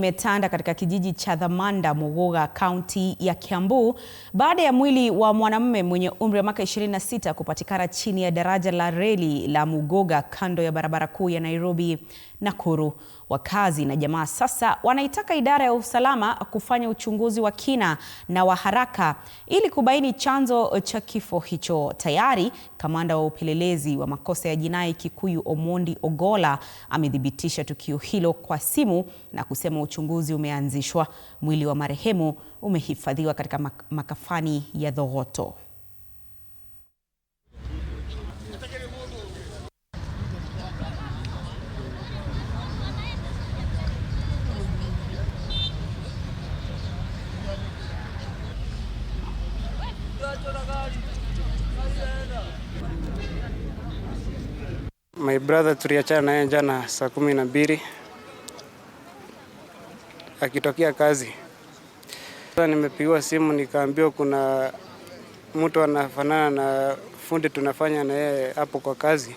Imetanda katika kijiji cha Thamanda, Muguga, kaunti ya Kiambu baada ya mwili wa mwanamume mwenye umri wa miaka 26 kupatikana chini ya daraja la reli la Muguga kando ya barabara kuu ya Nairobi Nakuru. Wakazi na jamaa sasa wanaitaka idara ya usalama kufanya uchunguzi wa kina na wa haraka ili kubaini chanzo cha kifo hicho. Tayari kamanda wa upelelezi wa makosa ya jinai Kikuyu Omondi Ogolla amethibitisha tukio hilo kwa simu na kusema uchunguzi umeanzishwa. Mwili wa marehemu umehifadhiwa katika makafani ya Thogoto. My brother tuliachana naye jana saa 12 akitokea kazi. Sasa nimepigiwa simu nikaambiwa kuna mtu anafanana na fundi tunafanya na yeye hapo kwa kazi.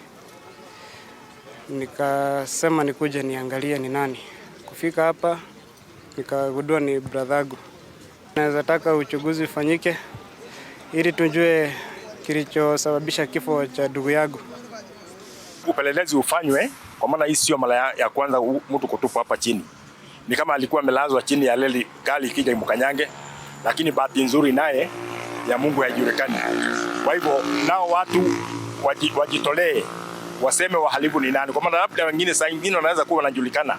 Nikasema nikuje niangalie ni nani. Kufika hapa nikagundua ni brothergu. Naweza taka uchunguzi ufanyike ili tujue kilichosababisha kifo cha ndugu yangu. Upelelezi ufanywe kwa maana hii sio mara ya kwanza mtu kutupa hapa chini. Ni kama alikuwa amelazwa chini ya reli gari ikija imkanyange, lakini bahati nzuri naye ya Mungu haijulikani. Kwa hivyo nao watu wajitolee waseme wahalifu ni nani, kwa maana labda wengine saa nyingine wanaweza kuwa wanajulikana.